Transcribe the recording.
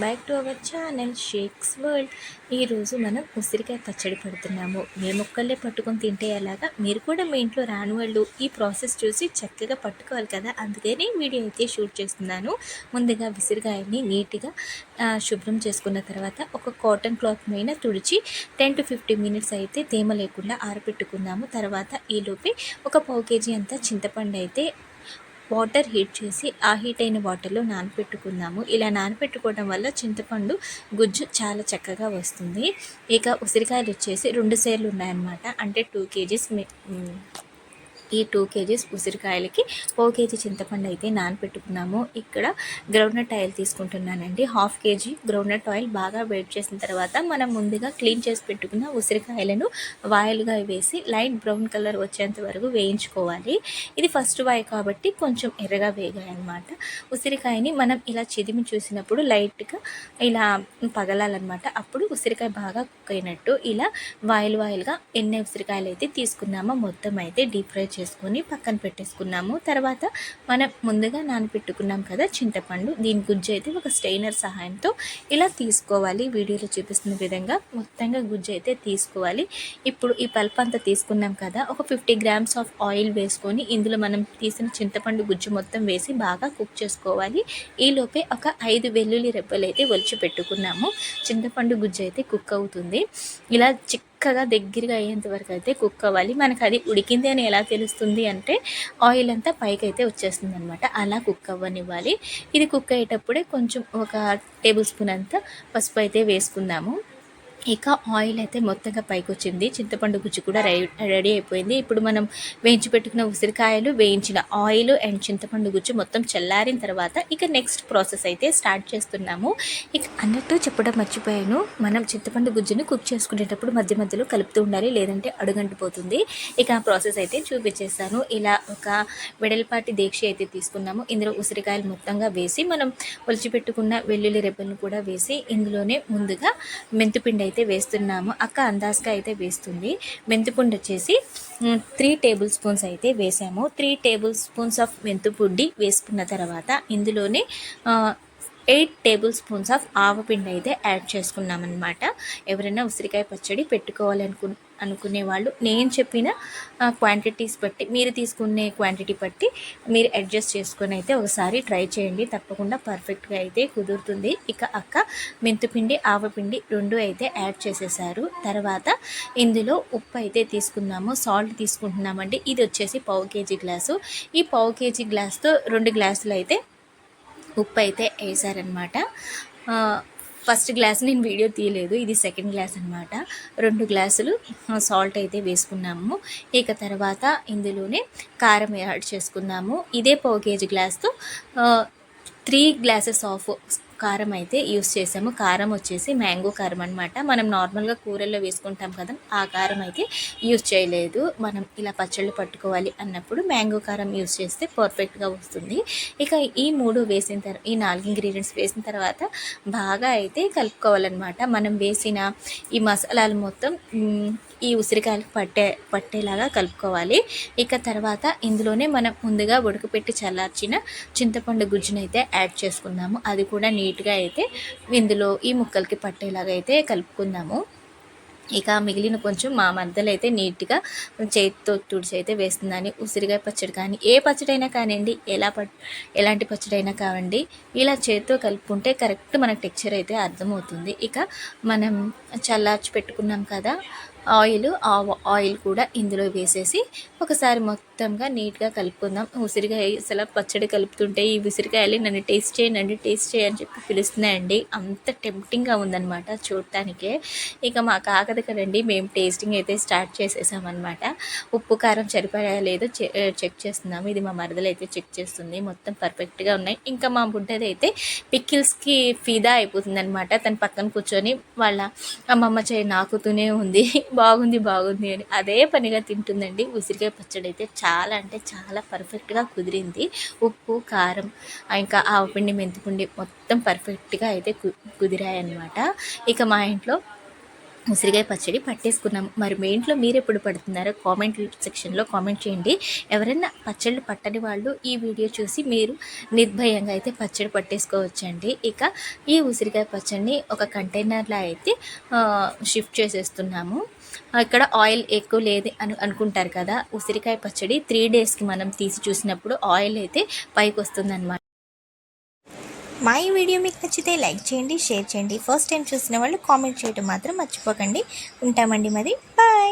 Back to our channel shakes world. ఈరోజు మనం ఉసిరికాయ పచ్చడి పెడుతున్నాము. మేము ఒక్కళ్ళే పట్టుకొని తింటే ఎలాగా, మీరు కూడా మీ ఇంట్లో రాని వాళ్ళు ఈ ప్రాసెస్ చూసి చక్కగా పట్టుకోవాలి కదా, అందుకని వీడియో అయితే షూట్ చేస్తున్నాను. ముందుగా ఉసిరికాయని నీట్గా శుభ్రం చేసుకున్న తర్వాత ఒక కాటన్ క్లాత్ మీద తుడిచి 10 to 15 మినిట్స్ అయితే తేమ లేకుండా ఆరబెట్టుకుందాము. తర్వాత ఈలోపే ఒక పావు కేజీ అంతా చింతపండు అయితే వాటర్ హీట్ చేసి ఆ హీట్ అయిన వాటర్లో నానపెట్టుకుందాము. ఇలా నానపెట్టుకోవడం వల్ల చింతపండు గుజ్జు చాలా చక్కగా వస్తుంది. ఇక ఉసిరికాయలు వచ్చేసి 2 సేర్లు ఉన్నాయన్నమాట. అంటే 2 కేజీస్. ఈ 2 కేజీస్ ఉసిరికాయలకి పావు కేజీ చింతపండు అయితే నానపెట్టుకున్నాము. ఇక్కడ గ్రౌండ్నట్ ఆయిల్ తీసుకుంటున్నానండి. 1/2 కేజీ గ్రౌండ్నట్ ఆయిల్ బాగా వేడి చేసిన తర్వాత మనం ముందుగా క్లీన్ చేసి పెట్టుకున్న ఉసిరికాయలను వాయిల్గా వేసి లైట్ బ్రౌన్ కలర్ వచ్చేంత వరకు వేయించుకోవాలి. ఇది ఫస్ట్ వాయి కాబట్టి కొంచెం ఎర్రగా వేగాయన్నమాట. ఉసిరికాయని మనం ఇలా చిదిమి చూసినప్పుడు లైట్గా ఇలా పగలాలన్నమాట. అప్పుడు ఉసిరికాయ బాగా కుక్ అయినట్టు. ఇలా వాయిల్గా ఎన్ని ఉసిరికాయలు అయితే తీసుకున్నామో మొత్తం అయితే డీప్ ఫ్రై చేసుకొని పక్కన పెట్టేసుకున్నాము. తర్వాత మనం ముందుగా నానబెట్టుకున్నాం కదా చింతపండు, దీని గుజ్జు అయితే ఒక స్టెయినర్ సహాయంతో ఇలా తీసుకోవాలి. వీడియోలో చూపిస్తున్న విధంగా మొత్తంగా గుజ్జు అయితే తీసుకోవాలి. ఇప్పుడు ఈ పల్ప్ అంతా తీసుకున్నాం కదా, ఒక 50 grams ఆఫ్ ఆయిల్ వేసుకొని ఇందులో మనం తీసిన చింతపండు గుజ్జు మొత్తం వేసి బాగా కుక్ చేసుకోవాలి. ఈలోపే ఒక 5 వెల్లుల్లి రెబ్బలు అయితే ఒలిచి పెట్టుకున్నాము. చింతపండు గుజ్జు అయితే కుక్ అవుతుంది. ఇలా చక్కగా దగ్గరగా అయ్యేంత వరకు అయితే కుక్ అవ్వాలి. మనకు అది ఉడికింది అని ఎలా తెలుస్తుంది అంటే ఆయిల్ అంతా పైకి అయితే వచ్చేస్తుంది అనమాట. అలా కుక్ అవ్వనివ్వాలి. ఇది కుక్ అయ్యేటప్పుడే కొంచెం ఒక టేబుల్ స్పూన్ అంతా పసుపు అయితే వేసుకుందాము. ఇక ఆయిల్ అయితే మొత్తంగా పైకి వచ్చింది. చింతపండు గుజ్జు కూడా రెడీ అయిపోయింది. ఇప్పుడు మనం వేయించి పెట్టుకున్న ఉసిరికాయలు, వేయించిన ఆయిల్ అండ్ చింతపండు గుజ్జు మొత్తం చల్లారిన తర్వాత ఇక నెక్స్ట్ ప్రాసెస్ అయితే స్టార్ట్ చేస్తున్నాము. ఇక అన్నట్టు చెప్పడం మర్చిపోయాను, మనం చింతపండు గుజ్జుని కుక్ చేసుకునేటప్పుడు మధ్య మధ్యలో కలుపుతూ ఉండాలి, లేదంటే అడుగంటిపోతుంది. ఇక ఆ ప్రాసెస్ అయితే చూపించేస్తాను. ఇలా ఒక వెడల్పాటి దీక్ష అయితే తీసుకున్నాము. ఇందులో ఉసిరికాయలు మొత్తంగా వేసి మనం ఒలిచిపెట్టుకున్న వెల్లుల్లి రెబ్బలను కూడా వేసి ఇందులోనే ముందుగా మెంతిపిండి అయితే వేస్తున్నాము. అక్క అందాజగా అయితే వేస్తుంది. మెంతిపిండి వచ్చేసి 3 టేబుల్ స్పూన్స్ అయితే వేసాము. 3 టేబుల్ స్పూన్స్ ఆఫ్ మెంతిపిండి వేసుకున్న తర్వాత ఇందులోనే 8 టేబుల్ స్పూన్స్ ఆఫ్ ఆవపిండి అయితే యాడ్ చేసుకున్నామన్నమాట. ఎవరైనా ఉసిరికాయ పచ్చడి అనుకునే వాళ్ళు నేను చెప్పిన క్వాంటిటీస్ బట్టి, మీరు తీసుకునే క్వాంటిటీ బట్టి మీరు అడ్జస్ట్ చేసుకొని అయితే ఒకసారి ట్రై చేయండి. తప్పకుండా పర్ఫెక్ట్గా అయితే కుదురుతుంది. ఇక అక్క మెంతిపిండి, ఆవపిండి 2 అయితే యాడ్ చేసేసారు. తర్వాత ఇందులో ఉప్పు అయితే తీసుకున్నాము, సాల్ట్ తీసుకుంటున్నామండి. ఇది వచ్చేసి పావు కేజీ గ్లాసు. ఈ పావు కేజీ గ్లాస్తో 2 గ్లాసులు అయితే ఉప్పు అయితే వేసారనమాట. ఫస్ట్ గ్లాస్ నేను వీడియో తీయలేదు, ఇది సెకండ్ గ్లాస్ అనమాట. 2 గ్లాసులు సాల్ట్ అయితే వేసుకున్నాము. ఇక తర్వాత ఇందులోనే కారం యాడ్ చేసుకున్నాము. ఇదే పావు కేజీ గ్లాస్తో 3 గ్లాసెస్ ఆఫ్ కారం అయితే యూస్ చేసాము. కారం వచ్చేసి మ్యాంగో కారం అనమాట. మనం నార్మల్గా కూరల్లో వేసుకుంటాం కదా, ఆ కారం అయితే యూస్ చేయలేదు. మనం ఇలా పచ్చళ్ళు పట్టుకోవాలి అన్నప్పుడు మ్యాంగో కారం యూస్ చేస్తే పర్ఫెక్ట్గా వస్తుంది. ఇక ఈ 3 వేసిన తర్వాత, ఈ 4 ఇంగ్రీడియంట్స్ వేసిన తర్వాత బాగా అయితే కలుపుకోవాలన్నమాట. మనం వేసిన ఈ మసాలాలు మొత్తం ఈ ఉసిరికాయలకు పట్టేలాగా కలుపుకోవాలి. ఇక తర్వాత ఇందులోనే మనం ముందుగా ఉడకపెట్టి చల్లార్చిన చింతపండు గుజ్జునైతే యాడ్ చేసుకుందాము. అది కూడా నీట్గా అయితే ఇందులో ఈ ముక్కలకి పట్టేలాగా అయితే కలుపుకుందాము. ఇక మిగిలిన కొంచెం మా మధ్యలో అయితే నీట్గా చేతితో తుడిచి అయితే వేస్తుందని. ఉసిరికాయ పచ్చడి కానీ ఏ పచ్చడి అయినా కానివ్వండి, ఎలాంటి పచ్చడి అయినా కావండి, ఇలా చేతితో కలుపుకుంటే కరెక్ట్ మనకు టెక్స్చర్ అయితే అర్థమవుతుంది. ఇక మనం చల్లార్చి పెట్టుకున్నాం కదా ఆయిల్ కూడా ఇందులో వేసేసి ఒకసారి మొత్తంగా నీట్గా కలుపుకుందాం. ఉసిరికాయ అసలు పచ్చడి కలుపుతుంటే ఈ ఉసిరికాయలు నన్ను టేస్ట్ చేయి అని చెప్పి పిలుస్తున్నాయండి. అంత టెంప్టింగ్గా ఉందన్నమాట చూడటానికే. ఇక మాకు ఆగదు కదండి, మేము టేస్టింగ్ అయితే స్టార్ట్ చేసేసామన్నమాట. ఉప్పు కారం సరిపోయా లేదో చెక్ చేస్తున్నాము. ఇది మా మరదలు అయితే చెక్ చేస్తుంది. మొత్తం పర్ఫెక్ట్గా ఉన్నాయి. ఇంకా మా బుడ్డది అయితే పికిల్స్కి ఫిదా అయిపోతుంది అనమాట. తన పక్కన కూర్చొని వాళ్ళ అమ్మమ్మ చేయి నాకుతూనే ఉంది, బాగుంది అని అదే పనిగా తింటుందండి. ఉసిరికాయ పచ్చడి అయితే చాలా అంటే చాలా పర్ఫెక్ట్గా కుదిరింది. ఉప్పు, కారం, ఇంకా ఆవపిండి, మెంతిపిండి మొత్తం పర్ఫెక్ట్గా అయితే కుదిరాయి అన్నమాట. ఇక మా ఇంట్లో ఉసిరికాయ పచ్చడి పట్టేసుకున్నాము. మరి మీ ఇంట్లో మీరెప్పుడు పడుతున్నారో కామెంట్ సెక్షన్లో కామెంట్ చేయండి. ఎవరైనా పచ్చళ్ళు పట్టని వాళ్ళు ఈ వీడియో చూసి మీరు నిర్భయంగా అయితే పచ్చడి పట్టేసుకోవచ్చండి. ఇక ఈ ఉసిరికాయ పచ్చడిని ఒక కంటైనర్లో అయితే షిఫ్ట్ చేసేస్తున్నాము. ఇక్కడ ఆయిల్ ఎక్కువ లేదు అనుకుంటారు కదా, ఉసిరికాయ పచ్చడి 3 డేస్కి మనం తీసి చూసినప్పుడు ఆయిల్ అయితే పైకి వస్తుందన్నమాట. మా ఈ వీడియో మీకు నచ్చితే లైక్ చేయండి, షేర్ చేయండి. ఫస్ట్ టైం చూసిన వాళ్ళు కామెంట్ చేయడం మాత్రం మర్చిపోకండి. ఉంటామండి మరి, బాయ్.